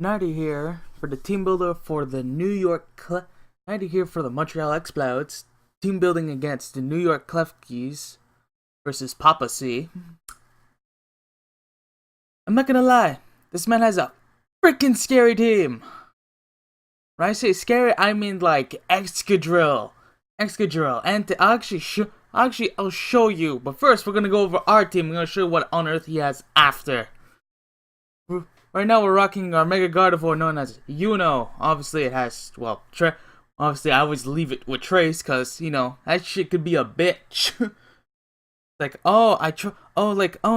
Nighty here for the team builder for the Nighty here for the Montreal Explodes. Team building against the New York Klinks versus Papasea. I'm not gonna lie, this man has a freaking scary team. When I say scary, I mean like Excadrill, and I'll show you. But first, we're gonna go over our team. I'm gonna show you what on earth he has after. Right now, we're rocking our Mega Gardevoir known as Uno. Obviously, it has, well, obviously, I always leave it with Trace, because, you know, that shit could be a bitch. Like, oh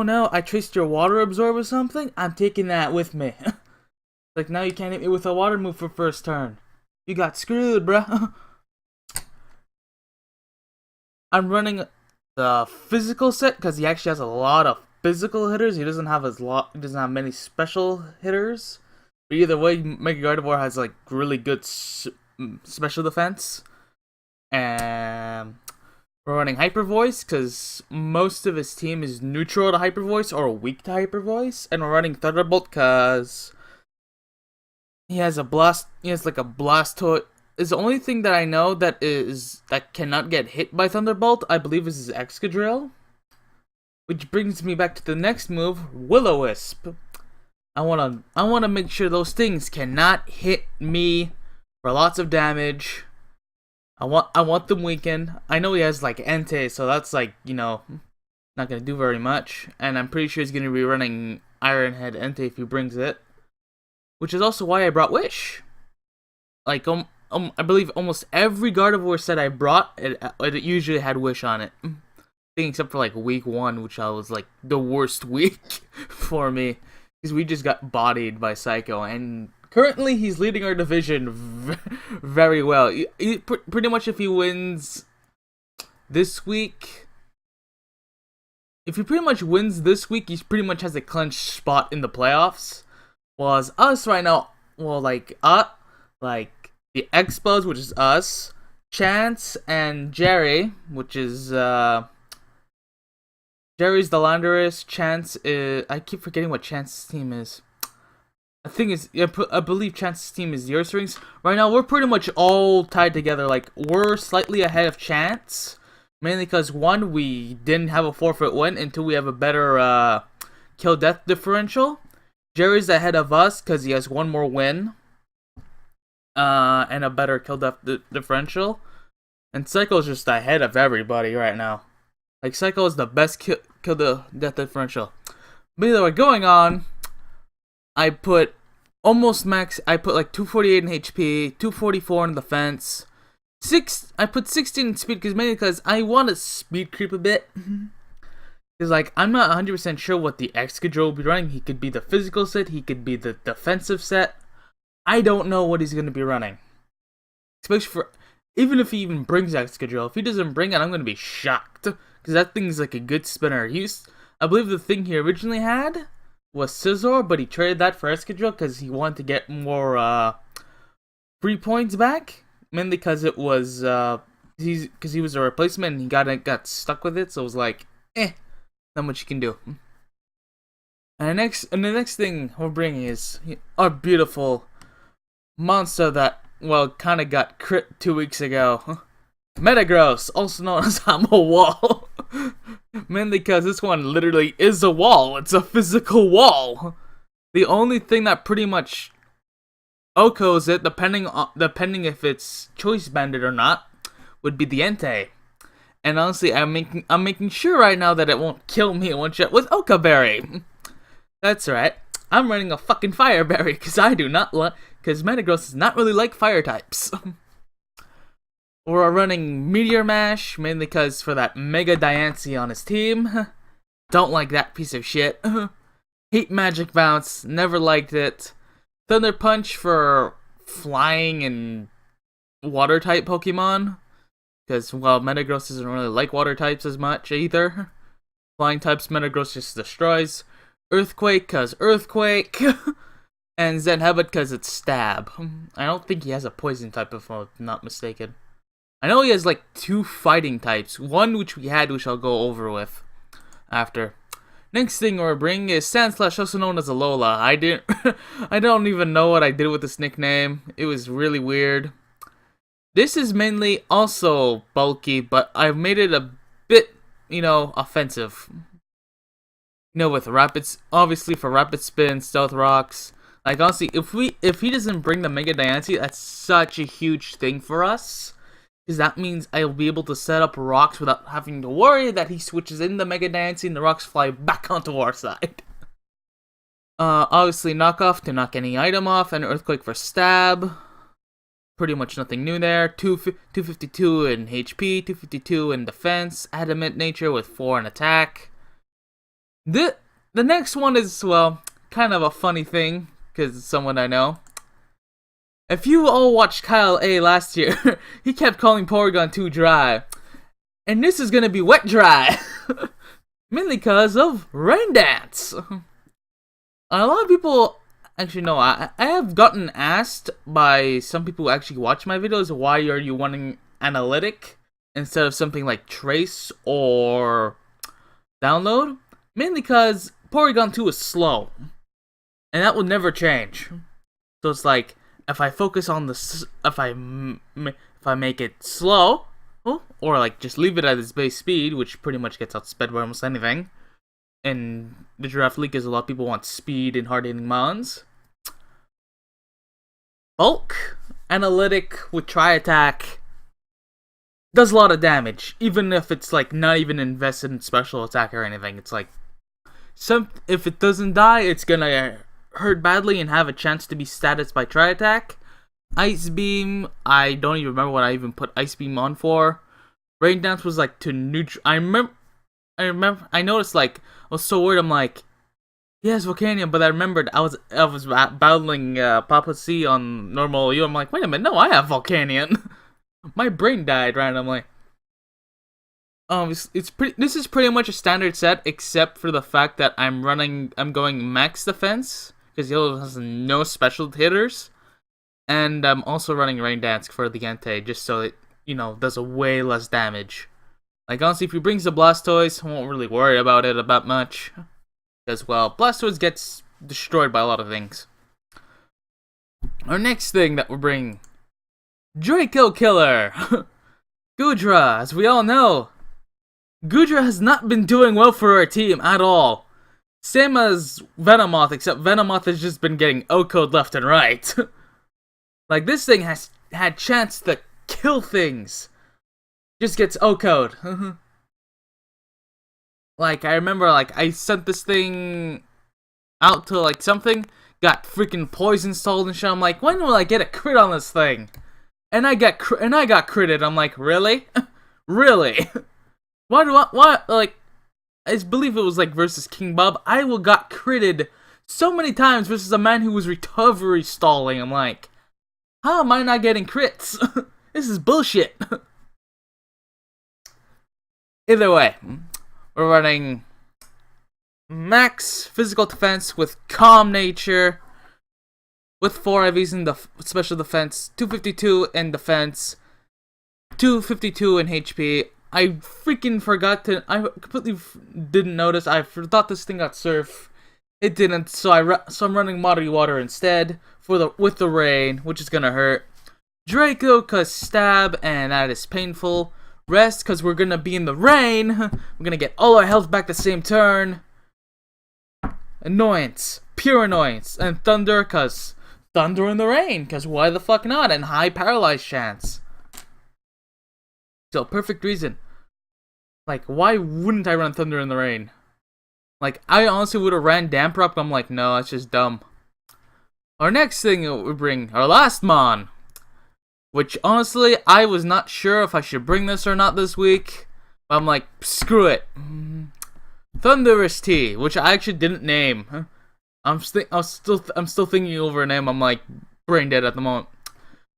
no, I traced your water absorb or something? I'm taking that with me. Like, now you can't hit me with a water move for first turn. You got screwed, bruh. I'm running the physical set, because he actually has a lot of physical hitters. He doesn't have many special hitters. But either way, Mega Gardevoir has like really good special defense. And we're running Hyper Voice because most of his team is neutral to Hyper Voice or weak to Hyper Voice. And we're running Thunderbolt because he has a blast. He has like a Blastoise. Is the only thing that I know that cannot get hit by Thunderbolt, I believe, is his Excadrill. Which brings me back to the next move, Will-O-Wisp. I wanna make sure those things cannot hit me for lots of damage. I want them weakened. I know he has like Entei, so that's like, you know, not gonna do very much. And I'm pretty sure he's gonna be running Iron Head Entei if he brings it. Which is also why I brought Wish. Like I believe almost every Gardevoir set I brought, it usually had Wish on it. Except for like week 1, which I was like the worst week for me, because we just got bodied by Psycho, and currently he's leading our division very well. Pretty much, if he wins this week, he pretty much has a clinched spot in the playoffs. Whereas us right now, well, like the Expos, which is us, Chance and Jerry, which is Jerry's the Landorus. Chance is... I keep forgetting what Chance's team is. I believe Chance's team is the Earth Rings. Right now, we're pretty much all tied together. Like, we're slightly ahead of Chance. Mainly because, 1, we didn't have a forfeit win. And 2, we have a better kill-death differential. Jerry's ahead of us because he has 1 more win. And a better kill-death differential. And Psycho's just ahead of everybody right now. Like, Psycho is the best kill the death differential. But either way, going on, I put almost max. I put like 248 in HP, 244 in defense. I put 16 in speed mainly because I want to speed creep a bit. Because like I'm not 100% sure what the Excadrill will be running. He could be the physical set. He could be the defensive set. I don't know what he's going to be running. Especially for even if he even brings Excadrill. If he doesn't bring it, I'm going to be shocked. Because that thing's like a good spinner. I believe the thing he originally had was Scizor, but he traded that for Excadrill because he wanted to get more free points back. Mainly because it was because he was a replacement and he got stuck with it. So it was like, not much you can do. And the next thing we're bringing is our beautiful monster that, well, kind of got crit 2 weeks ago. Metagross, also known as I'm a Wall. Mainly because this one literally is a wall. It's a physical wall. The only thing that pretty much OHKOs it, depending if it's choice banded or not, would be the Entei. And honestly, I'm making sure right now that it won't kill me in one shot with Oka Berry. That's right. I'm running a fucking Fire Berry because because Metagross does not really like fire types. We're running Meteor Mash, mainly because for that Mega Diancie on his team. Don't like that piece of shit. Heat Magic Bounce, never liked it. Thunder Punch for flying and water type Pokemon. Because, well, Metagross doesn't really like water types as much either. Flying types Metagross just destroys. Earthquake, because Earthquake. And Zen Headbutt, because it's Stab. I don't think he has a poison type if I'm not mistaken. I know he has like 2 fighting types. One which I'll go over with after. Next thing we're bringing is Sandslash, also known as Alola. I don't even know what I did with this nickname. It was really weird. This is mainly also bulky, but I've made it a bit, offensive. With rapids, obviously for rapid spin, stealth rocks. Like honestly, if he doesn't bring the Mega Diancie, that's such a huge thing for us. Because that means I'll be able to set up rocks without having to worry that he switches in the Mega Diancie and the rocks fly back onto our side. Obviously knockoff to knock any item off, and earthquake for stab. Pretty much nothing new there. 252 in HP, 252 in defense, adamant nature with 4 in attack. The next one is, well, kind of a funny thing, because it's someone I know. If you all watched Kyle A last year, he kept calling Porygon 2 dry. And this is gonna be wet dry. Mainly because of Rain Dance. A lot of people, actually no, I have gotten asked by some people who actually watch my videos, why are you wanting analytic instead of something like trace or download? Mainly because Porygon 2 is slow. And that will never change. So it's like, if I focus on if I make it slow, or like just leave it at its base speed, which pretty much gets outsped by almost anything. And the Giraffe League is a lot of people want speed and hard-hitting mons. Bulk, analytic with tri-attack, does a lot of damage, even if it's like not even invested in special attack or anything. It's like, if it doesn't die, it's gonna hurt badly and have a chance to be status by tri-attack. Ice Beam, I don't even remember what I even put Ice Beam on for. Rain Dance was like to neutral. I remember. I noticed like I was so worried. I'm like, yes, Volcanion, but I remembered I was battling Papasea on normal U. I'm like, wait a minute, no, I have Volcanion. My brain died randomly. This is pretty much a standard set, except for the fact that I'm going max defense because Yellow has no special hitters, and I'm also running Rain Dance for the Entei just so it does a way less damage. Like honestly, if he brings the Blastoise, I won't really worry about it about much, because well, Blastoise gets destroyed by a lot of things. Our next thing that we're bringing, Draco Killer, Goodra. As we all know, Goodra has not been doing well for our team at all. Same as Venomoth, except Venomoth has just been getting O-code left and right. Like, this thing has had chance to kill things. Just gets O-code. Like, I remember, like, I sent this thing out to, like, something, got freaking poison stalled and shit. I'm like, when will I get a crit on this thing? And I got critted. I'm like, really? Really? Like, I believe it was like versus King Bob. I got critted so many times versus a man who was recovery stalling. I'm like, how am I not getting crits? This is bullshit. Either way, we're running max physical defense with calm nature, with 4 IVs in the special defense, 252 in defense, 252 in HP. I freaking forgot to. I completely didn't notice. I thought this thing got surf. It didn't. So I'm running Muddy Water instead with the rain, which is gonna hurt. Draco, cause stab, and that is painful. Rest, cause we're gonna be in the rain. We're gonna get all our health back the same turn. Annoyance, pure annoyance, and thunder, cause thunder in the rain, cause why the fuck not? And high paralyzed chance. So, perfect reason. Like, why wouldn't I run Thunder in the Rain? Like, I honestly would have ran Damper Up, but I'm like, no, that's just dumb. Our next thing we bring, our last Mon. Which, honestly, I was not sure if I should bring this or not this week. But I'm like, screw it. Thunderous Tea, which I actually didn't name. I'm still thinking over a name. I'm like, brain dead at the moment.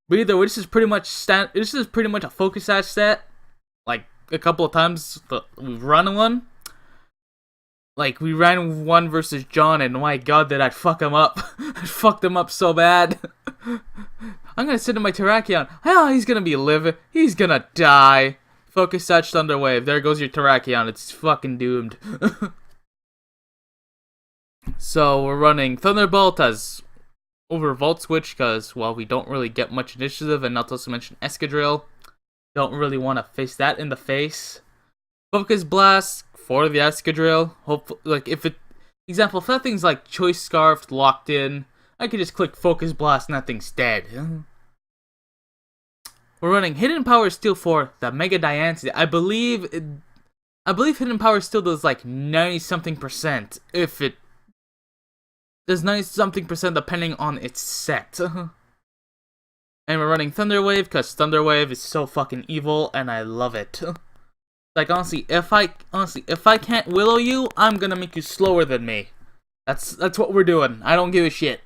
But either way, this is pretty much a focus ass set. Like a couple of times we've run one. Like we ran one versus John, and my god, did I fuck him up! I fucked him up so bad. I'm gonna sit in my Terrakion. Oh, he's gonna be living. He's gonna die. Focus Touch Thunder Wave. There goes your Terrakion. It's fucking doomed. So we're running Thunderbolt as over Volt Switch because, well, we don't really get much initiative, and not to also mention Escadrille. Don't really want to face that in the face. Focus Blast for the Escadrille. Hopefully, like, if that thing's like Choice Scarfed, locked in, I could just click Focus Blast and that thing's dead. We're running Hidden Power Steel for the Mega Diancie. I believe Hidden Power Steel does like 90-something%. If it does 90-something% depending on its set. And we're running Thunder Wave because Thunder Wave is so fucking evil and I love it. Like, honestly, if I can't Willow you, I'm gonna make you slower than me. That's what we're doing. I don't give a shit.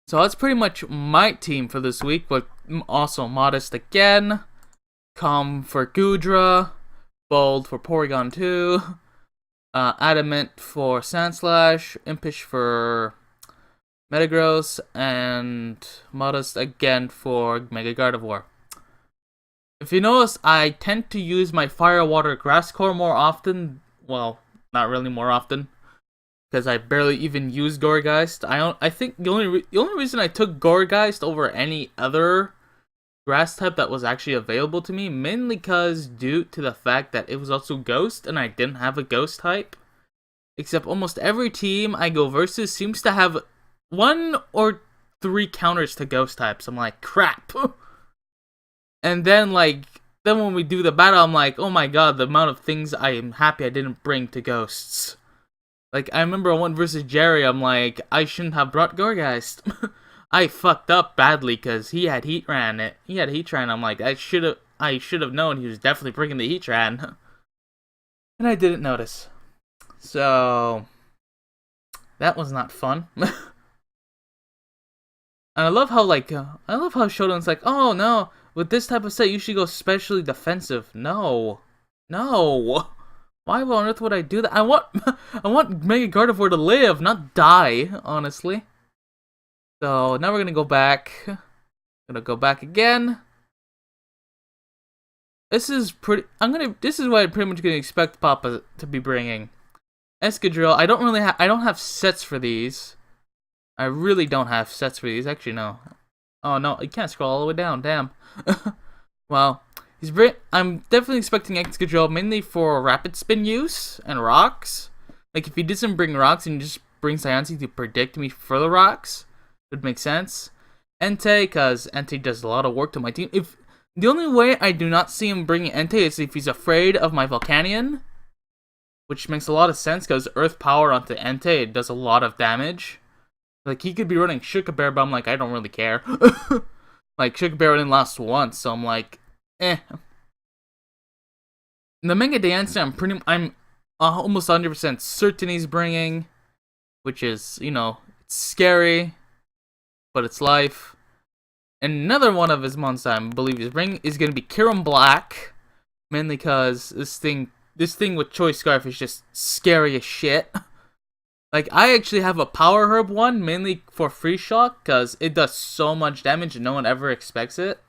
So that's pretty much my team for this week, but also Modest again, Calm for Gudra, Bold for Porygon 2, Adamant for Sandslash, Impish for Metagross, and Modest again for Mega Gardevoir. If you notice, I tend to use my Fire, Water, Grass Core more often. Well, not really more often, because I barely even use Gourgeist. I think the only reason I took Gourgeist over any other Grass type that was actually available to me, mainly because due to the fact that it was also Ghost, and I didn't have a Ghost type. Except almost every team I go versus seems to have 1 or 3 counters to Ghost types. I'm like, crap. And then when we do the battle, I'm like, oh my god, the amount of things I am happy I didn't bring to Ghosts. Like, I remember I went versus Jerry, I'm like, I shouldn't have brought Gourgeist. I fucked up badly because he had Heatran. I'm like, I should have known he was definitely bringing the Heatran. And I didn't notice. So that was not fun. And I love how Shodan's like, oh no, with this type of set you should go specially defensive. No. Why on earth would I do that? I want Mega Gardevoir to live, not die, honestly. So now we're gonna go back. Again. This is what I'm pretty much gonna expect Papa to be bringing. Escadrille, I don't have sets for these. I really don't have sets for these. Actually, no. Oh no, you can't scroll all the way down. Damn. Well, I'm definitely expecting Escadrille mainly for rapid spin use and rocks. Like, if he doesn't bring rocks and just brings Diancie to predict me for the rocks, it would make sense. Entei, because Entei does a lot of work to my team. If the only way I do not see him bringing Entei is if he's afraid of my Volcanion, which makes a lot of sense because Earth Power onto Entei, it does a lot of damage. Like, he could be running Sugar Bear, but I'm like, I don't really care. Like, Sugar Bear didn't last once, so I'm like, eh. The Mega Diancie, I'm almost 100% certain he's bringing, which is, it's scary, but it's life. And another one of his monsters I believe he's bringing is going to be Kyurem Black, mainly because this thing with Choice Scarf is just scary as shit. Like, I actually have a Power Herb one, mainly for Free Shock, because it does so much damage and no one ever expects it.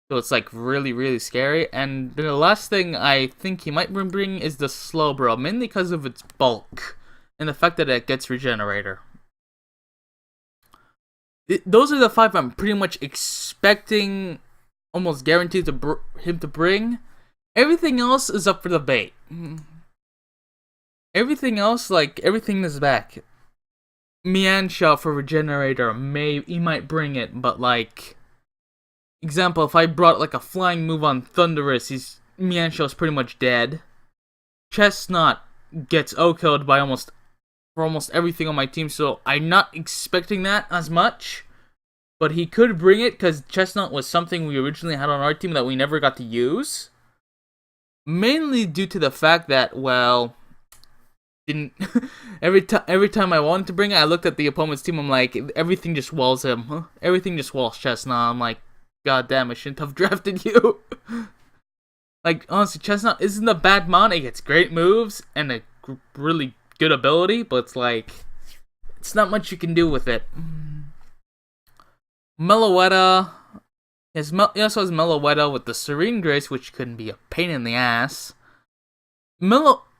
So it's, like, really, really scary. And the last thing I think he might bring is the Slowbro, mainly because of its bulk and the fact that it gets Regenerator. Those are the 5 I'm pretty much expecting, almost guaranteed him to bring. Everything else is up for debate. Everything else, everything is back. Miansha for Regenerator, he might bring it, but example, if I brought a flying move on Thundurus, Miansha's pretty much dead. Chestnut gets O-killed by almost everything on my team, so I'm not expecting that as much. But he could bring it, because Chestnut was something we originally had on our team that we never got to use. Mainly due to the fact that, well, every time I wanted to bring it, I looked at the opponent's team, I'm like, everything just walls him. Everything just walls Chestnut. I'm like, god damn, I shouldn't have drafted you. Honestly, Chestnut isn't a bad mon. It gets great moves and a really good ability, but it's not much you can do with it. Meloetta. He also has Meloetta with the Serene Grace, which couldn't be a pain in the ass.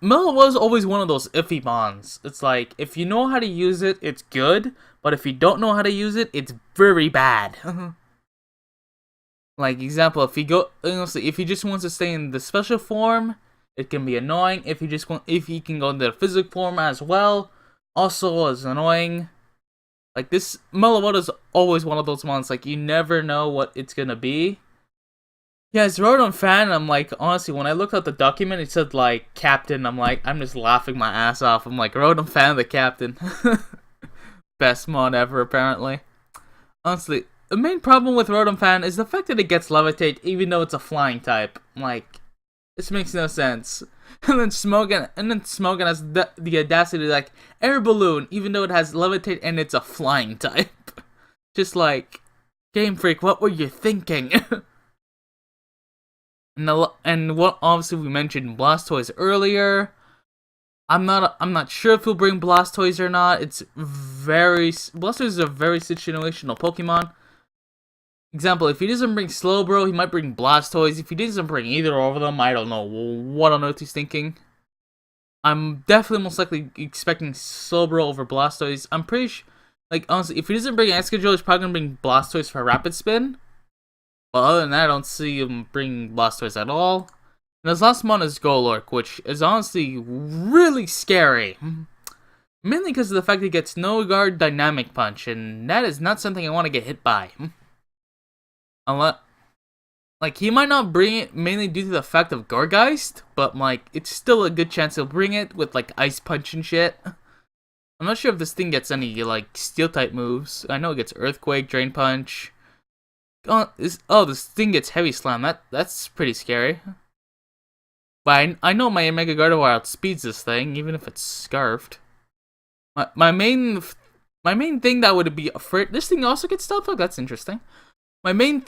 Mela was always one of those iffy mons. It's like, if you know how to use it, it's good, but if you don't know how to use it, it's very bad. Like, example, if he just wants to stay in the special form, it can be annoying. If he can go into the physical form as well, also is annoying. Like, this Mela is always one of those mons, like, you never know what it's gonna be. Yeah, as Rotom fan, I'm like, honestly, when I looked at the document, it said, like, Captain. I'm like, I'm just laughing my ass off. I'm like, Rotom fan, the Captain. Best mod ever, apparently. Honestly, the main problem with Rotom fan is the fact that it gets Levitate, even though it's a flying type. Like, this makes no sense. And then Smogon has the audacity to, like, Air Balloon, even though it has Levitate and it's a flying type. Just like, Game Freak, what were you thinking? And what obviously we mentioned Blastoise earlier. I'm not sure if he'll bring Blastoise or not. Blastoise is a very situational Pokemon. Example, if he doesn't bring Slowbro, he might bring Blastoise. If he doesn't bring either of them, I don't know what on earth he's thinking. I'm definitely most likely expecting Slowbro over Blastoise. I'm pretty sure, like, honestly, if he doesn't bring Excadrill, he's probably gonna bring Blastoise for Rapid Spin. But other than that, I don't see him bringing Blastoise at all. And his last mon is Golurk, which is honestly really scary. Mainly because of the fact that he gets no guard Dynamic Punch, and that is not something I want to get hit by. Unless, like, he might not bring it mainly due to the fact of Gorgeist, but, like, it's still a good chance he'll bring it with, like, Ice Punch and shit. I'm not sure if this thing gets any, like, Steel-type moves. I know it gets Earthquake, Drain Punch. This thing gets Heavy Slam. That's pretty scary. But I know my Mega Gardevoir outspeeds this thing, even if it's Scarfed. My main thing that would be afraid. This thing also gets Stealth Bug. That's interesting. My main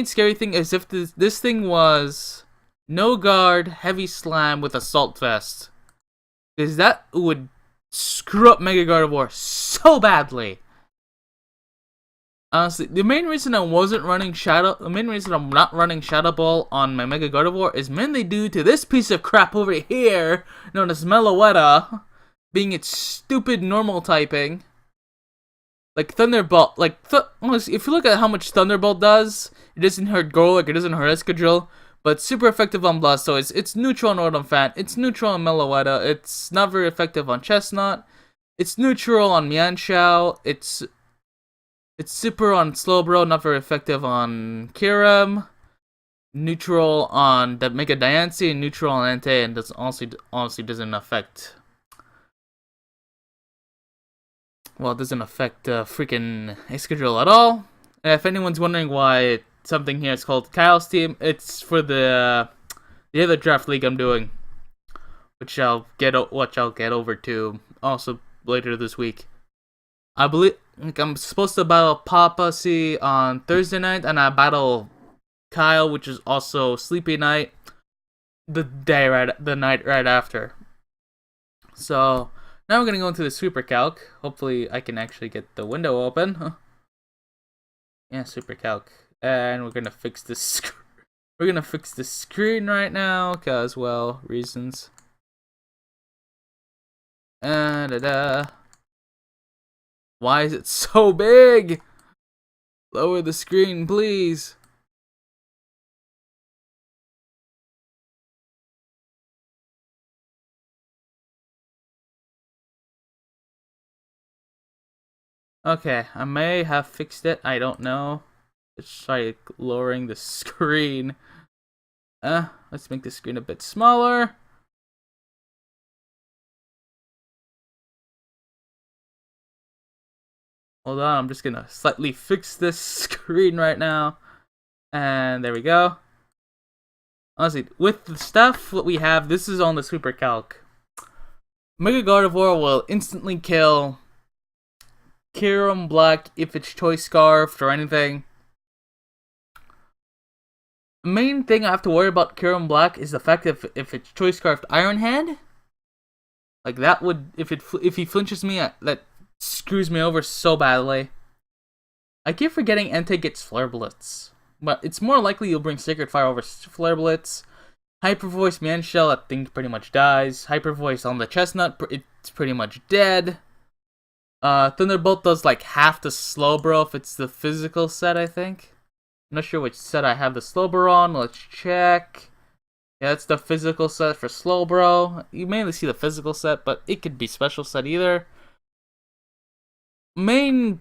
scary thing is if this thing was no guard, Heavy Slam with Assault Vest, because that would screw up Mega Gardevoir so badly. Honestly, the main reason I'm not running Shadow Ball on my Mega Gardevoir is mainly due to this piece of crap over here, known as Meloetta, being its stupid normal typing. Like Thunderbolt, honestly, if you look at how much Thunderbolt does, it doesn't hurt Golurk, it doesn't hurt Excadrill, but it's super effective on Blastoise. It's neutral on Rotom Fan, it's neutral on Meloetta, it's not very effective on Chestnut, it's neutral on Mienshao, it's super on Slowbro, not very effective on Kyurem, neutral on the Mega Diancie, and neutral on Entei, and honestly doesn't affect. Well, it doesn't affect freaking Excadrill at all. And if anyone's wondering why something here is called Kyle's team, it's for the other draft league I'm doing, which I'll get over to also later this week. I believe I'm supposed to battle Papasea on Thursday night, and I battle Kyle, which is also Sleepy Night, the night right after. So now we're gonna go into the Super Calc. Hopefully, I can actually get the window open. Yeah, Super Calc, and we're gonna fix this. We're gonna fix the screen right now, cause well, reasons. Why is it so big? Lower the screen, please. Okay, I may have fixed it. I don't know. Let's try lowering the screen. Let's make the screen a bit smaller. Hold on, I'm just gonna slightly fix this screen right now. And there we go. Honestly, with the stuff that we have, this is on the Super Calc. Mega Gardevoir will instantly kill Kyurem Black if it's Choice Scarfed or anything. The main thing I have to worry about Kyurem Black is the fact that if it's Choice Scarfed Iron Hand, like that would, if he flinches me, that screws me over so badly. I keep forgetting Entei gets Flare Blitz, but it's more likely you'll bring Sacred Fire over Flare Blitz. Hyper Voice Man Shell, I think pretty much dies. Hyper Voice on the Chestnut, it's pretty much dead. Thunderbolt does like half the Slowbro if it's the physical set, I think. I'm not sure which set I have the Slowbro on. Let's check. Yeah, that's the physical set for Slowbro. You mainly see the physical set, but it could be special set either. A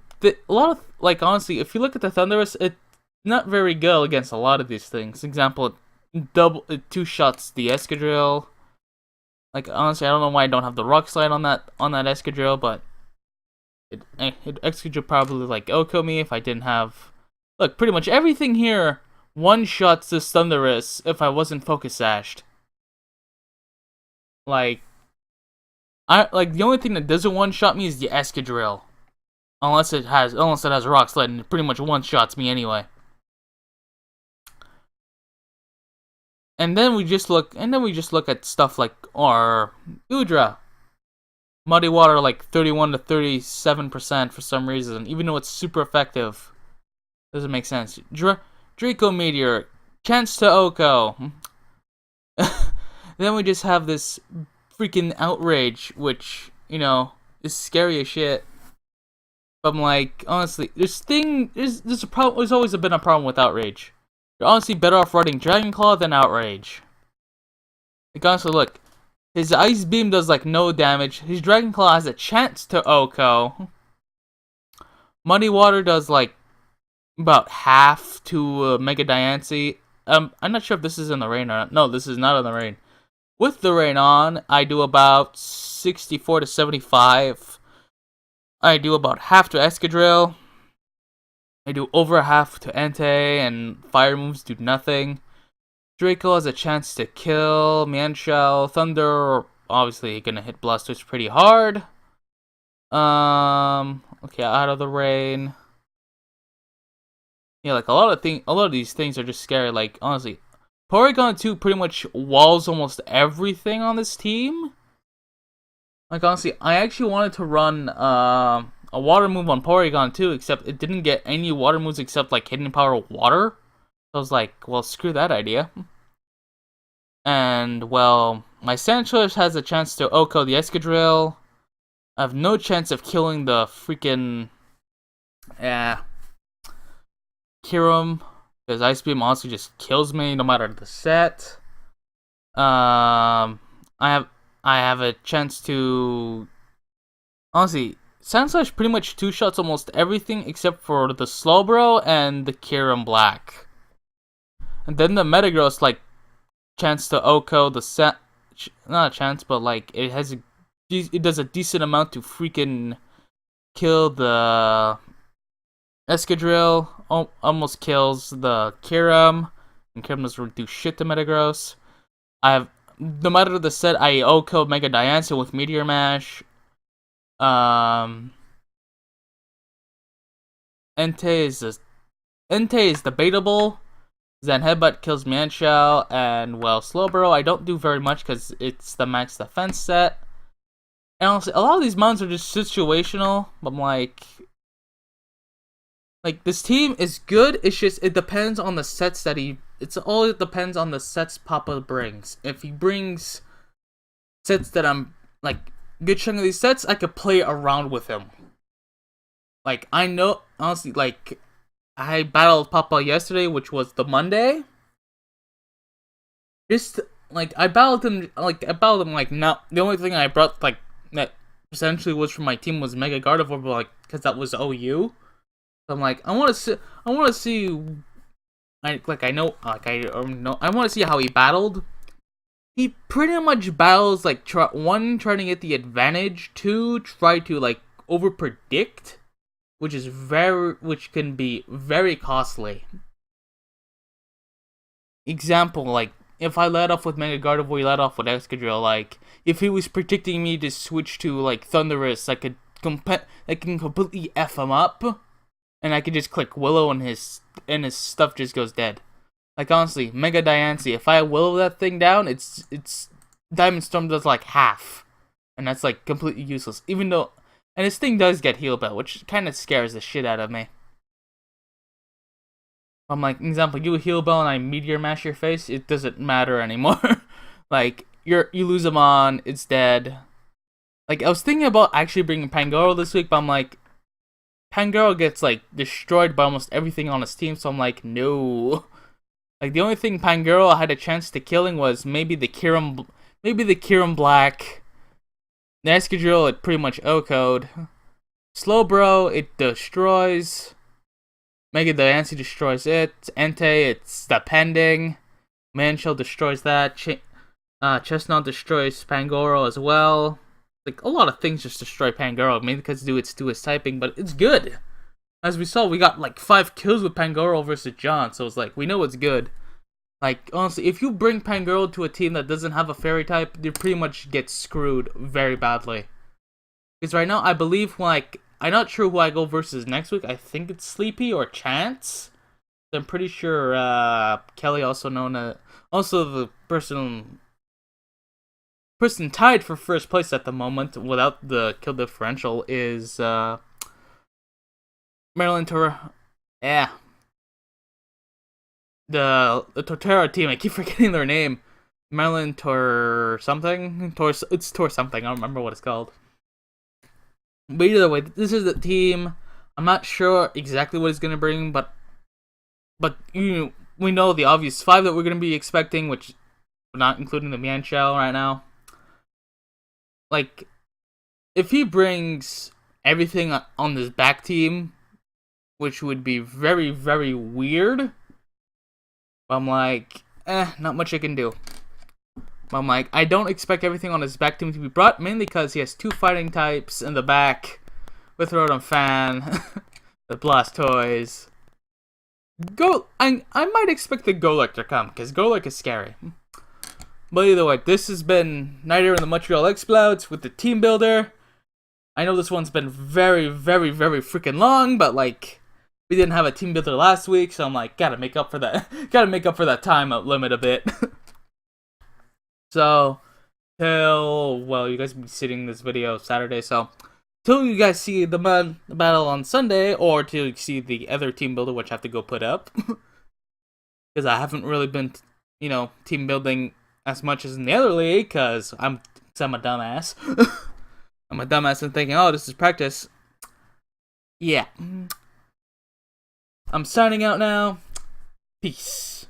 lot of, like, honestly, if you look at the Thunderous, it's not very good against a lot of these things. Example, two shots the Escadrille. Like, honestly, I don't know why I don't have the Rock Slide on that Escadrille, but Escadrille probably like Oko me if I didn't have. Look, pretty much everything here one shots this Thunderous if I wasn't focus sashed. Like, the only thing that doesn't one shot me is the Escadrille. Unless it has Rock Slide, and it pretty much one shots me anyway. And then we just look at stuff like our Udra. Muddy Water like 31 to 37% for some reason, even though it's super effective. Doesn't make sense. Draco Meteor, chance to Oko. Then we just have this freaking Outrage, which, you know, is scary as shit. But I'm like, honestly, there's always been a problem with Outrage. You're honestly better off running Dragon Claw than Outrage. Like, honestly, look. His Ice Beam does, like, no damage. His Dragon Claw has a chance to Oko. Muddy Water does, like, about half to Mega Diancie. I'm not sure if this is in the rain or not. No, this is not in the rain. With the rain on, I do about 64 to 75. I do about half to Escadrille. I do over half to Entei, and fire moves do nothing. Draco has a chance to kill. Mienshao, Thunder, obviously gonna hit Blasters pretty hard. Okay, out of the rain. Yeah, like a lot of these things are just scary. Like, honestly, Porygon 2 pretty much walls almost everything on this team. Like, honestly, I actually wanted to run a water move on Porygon 2, except it didn't get any water moves except, like, Hidden Power Water. So I was like, well, screw that idea. And, well, my Sandslash has a chance to Oko the Escadrille. I have no chance of killing the freaking Kyurem, because Ice Beam honestly just kills me no matter the set. I have a chance to, honestly, Sandslash pretty much two-shots almost everything except for the Slowbro and the Kyurem Black. And then the Metagross, like, chance to Oko the not a chance, but like it does a decent amount to freaking kill the Escadrille. Almost kills the Kyurem, and Kyurem doesn't do shit to Metagross. No matter the set, I Oko Mega Diancie with Meteor Mash. Entei is debatable. Zen Headbutt kills Mienshao, and, well, Slowbro I don't do very much because it's the max defense set. And honestly, a lot of these mounts are just situational, but I'm like, this team is good, it's just, it depends on the sets that it depends on the sets Papa brings. If he brings sets that I'm, like, good chunk of these sets, I could play around with him. Like, I know, honestly, like, I battled Papa yesterday, which was the Monday. Just, like, I battled him, not, the only thing I brought, like, that essentially was from my team was Mega Gardevoir, but, like, because that was OU. So I'm like, I want to see, I want to see how he battled. He pretty much battles, like, one, trying to get the advantage, two, try to, like, over-predict, which can be very costly. Example, like, if I let off with Mega Gardevoir, he let off with Escadrille, like, if he was predicting me to switch to, like, Thunderous, I can completely F him up, and I could just click Willow and his stuff just goes dead. Like, honestly, Mega Diancie, if I Willow that thing down, it's Diamond Storm does, like, half, and that's, like, completely useless, even though, and this thing does get Heal Bell, which kind of scares the shit out of me. I'm like, example, you heal bell and I meteor mash your face, it doesn't matter anymore. Like, you lose them on, it's dead. Like, I was thinking about actually bringing Pangoro this week, but I'm like, Pangoro gets, like, destroyed by almost everything on his team, so I'm like, no. Like, the only thing Pangoro had a chance to killing was maybe the Kirim Black. The Escadrille, it pretty much O-code. Slowbro, it destroys. Mega the Ansi destroys it. Entei, it's depending. Manshell destroys that. Chestnut destroys Pangoro as well. Like, a lot of things just destroy Pangoro, mainly because it's to his typing, but it's good. As we saw, we got like 5 kills with Pangoro versus John, so it's like, we know it's good. Like, honestly, if you bring Pangoro to a team that doesn't have a fairy type, they pretty much get screwed very badly. Because right now, I believe, like, I'm not sure who I go versus next week. I think it's Sleepy or Chance. I'm pretty sure Kelly, also known as, also the person tied for first place at the moment without the kill differential is Maryland Tor. Yeah. The Torterra team, I keep forgetting their name. Maryland Tor something? It's Tor something, I don't remember what it's called. But either way, this is the team. I'm not sure exactly what it's gonna bring, but we know the obvious 5 that we're gonna be expecting, which we're not including the Mianchao right now. Like, if he brings everything on this back team, which would be very, very weird, I'm like, not much I can do. I'm like, I don't expect everything on his back team to be brought, mainly because he has 2 fighting types in the back, with Rotom Fan, the Blastoise. I might expect the Golurk to come, because Golurk is scary. But either way, this has been Nighter in the Montreal Exploits with the Teambuilder. I know this one's been very, very, very freaking long, but like, we didn't have a Teambuilder last week, so I'm like, gotta make up for that time limit a bit. So, well, you guys will be seeing this video Saturday, so till you guys see the battle on Sunday, or till you see the other Teambuilder, which I have to go put up, because I haven't really been, team building as much as in the other league, because I'm a dumbass. I'm a dumbass and thinking, oh, this is practice. Yeah. I'm signing out now. Peace.